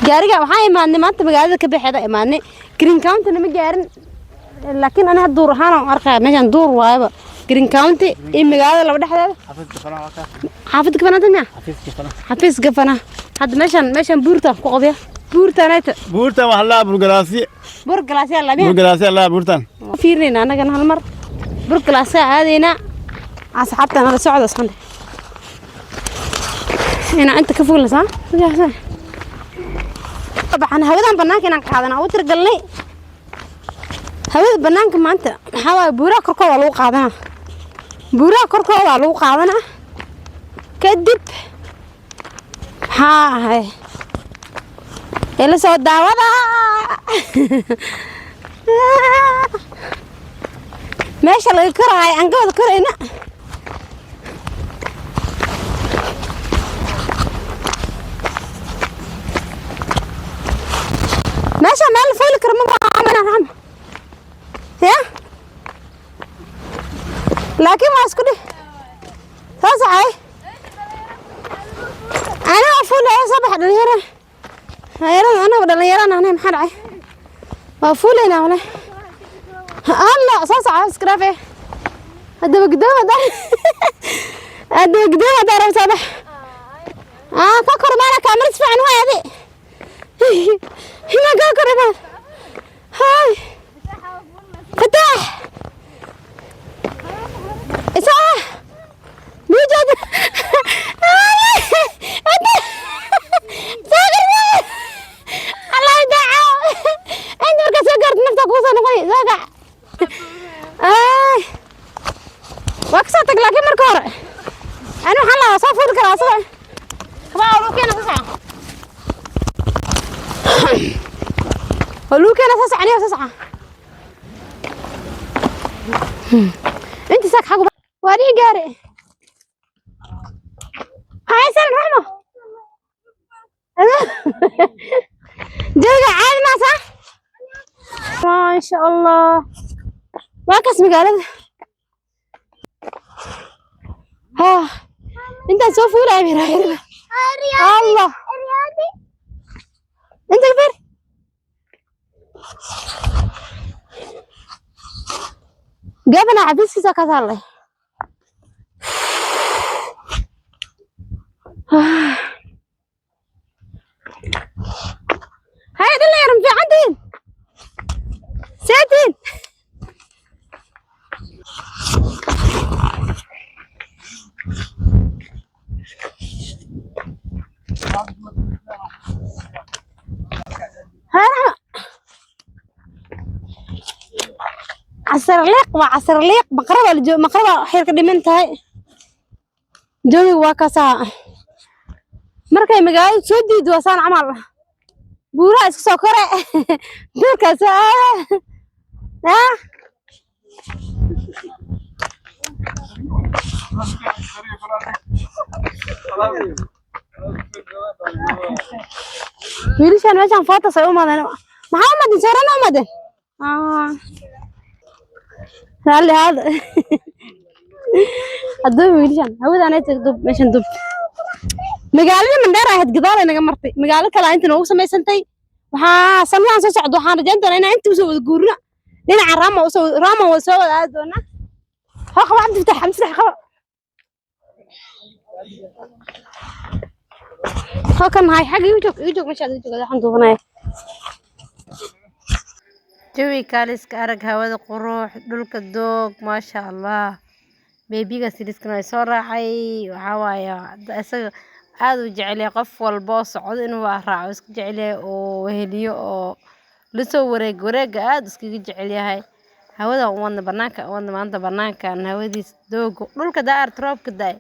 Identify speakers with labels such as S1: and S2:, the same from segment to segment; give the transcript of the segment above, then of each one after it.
S1: gaariga waxaa imaanay maanta magaalada ka baxeeda imaanay Green County ma gaarin laakiin ana duur ahaan aan arkay meeshan duur waayba Green County ee magaalada laba dhexdeeda xaafid gafana tanya xafiis gafana had meeshan buurta ku qodiya buurta
S2: wax la burgalaasi la buurtan
S1: fiirnayna anaga hal mar burgalaasi aadayna asxaabtana la socdo san ina inta ka foglaysa طبعا هواdan banaanka inaan qaadana oo tirgalnay hawada banaanka maanta waxa way buura korkooda lagu qaadana kadib hay ila soo daawada meesha laga koray aan gabadha korayna ماشي مال فولك رمضان عمل يا لكن ما اسكتي صاحي انا افول يا صباح دليره انا ودليره انا محرعي افول هنا ولا الله صاصع اسكرافي هذا بقدامه ده هذا بقدامه ده صباح فكر بالك عملت في عنوان هذه هنا قاكر هنا هاي فتح إسعى بيجد الله يدعو أنت مركز سكرت نفسك وصل نقولي زاقع وكسرتك لكن مركورة أنا حلا صفر كراسة خبا روكينا تسعة قالوا كان اساس عليه اساس انت ساك حقه وادي قاري هاي سن رحمه جوجا عاد ما صح ما شاء الله ما كسم قالت انت سوف ولا امير الله انت كبير قبنا عبيس كذا كذا الله هاي اللي يرم في عندين ساتين عصر ليق مقربة حيرك دمنتهاي جوي واكاسا markay magaalada soo diido wasaan camal buuraha isku soo kore dhulkaas wiilashan meeshan foto soo umaadeen maxamed saarana umaadeen رالي هذا الدب ويلشان هو ده أنا تدب ماشان دب مقالة من دارها هتقدر أنا جمرتي مقالة كلا أنت نوصل ما سنتي وها سمعنا سعد وحنا جنت أنا أنت وسوي الجورنا لين عرامة وسوي هذا أنا ها خلاص تفتح خلاص ها كان هاي حاجة يوجك مش هذا يوجك الحمد لله جوي كاليس كارك هوادا قروح دولك الدوق ما شاء الله بيبيغا سيديسكنا يسورا حي وحوايا اسا aad jecel qof walbo socod inuu raaco isku jecel oo weheliyo oo la soo wareega aad iskaga jecel yahay hawada maanta banaanka hawadiis doogo dhulka daar troobka daay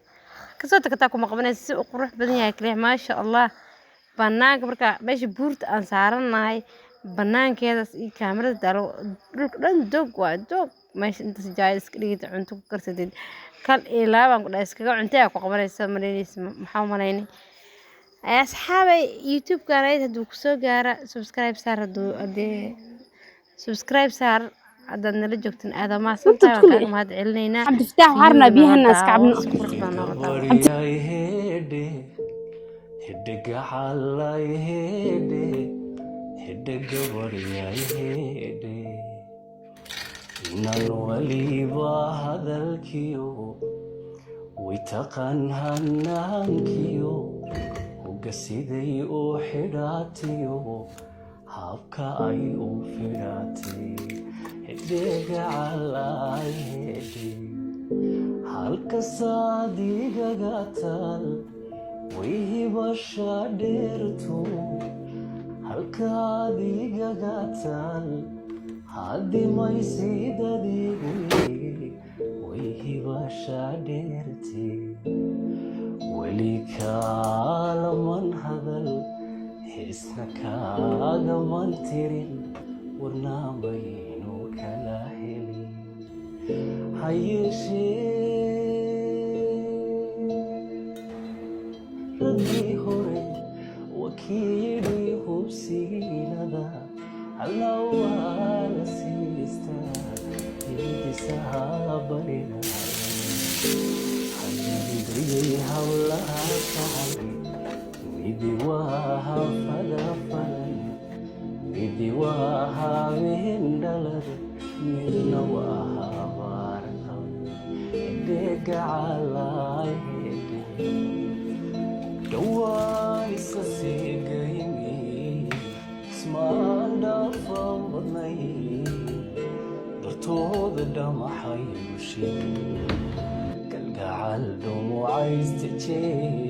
S1: kasoo tagtaa kuma qabanaysa si qurux badan yahay kaliya ma sha Allah banaanka marka meesha buurta aan saaranahay banaankeedas iyo kaamirada daalo dhulka dhan doog waa doog meesha inta si jaay iska dhigta cunto ku karsadid kal ilaaban ku dhays kaga cuntaa ku qabanaysa mareynaysa maxaa maleynay asxaabay youtube kanayda haduu ku soo gaara subscribe saar haddaad nala joogtin aadama santaa ka mahad celinayna عبد الفتاح حرنا بيها الناس كعبنا
S3: هدق على يهدي هدق بريا يهدي إن الولي هذا الكيو ويتقن هنانكيو وقسيدي وحداتيو هابكا أي وفراتي هدق على يهدي هالك صادق قتل ويهبشا ديرتو هالك صادق قتل هادي ما يسيد ديبي ويهبشا ديرتي وليك لمن هذل حسنك من ترين ورنامينو كلاهلي هايشي ردي هوري وكيدي حبسينادا الله سيستا يدي سابرنا هايدي هولا سهلي ميدي واها فلا فلن ميدي واها وهندلر من واها باركم دق على يدي دواني سسيقيني اسمان دافم بني درتوض دم حيوشي كالقعال دموعي استجي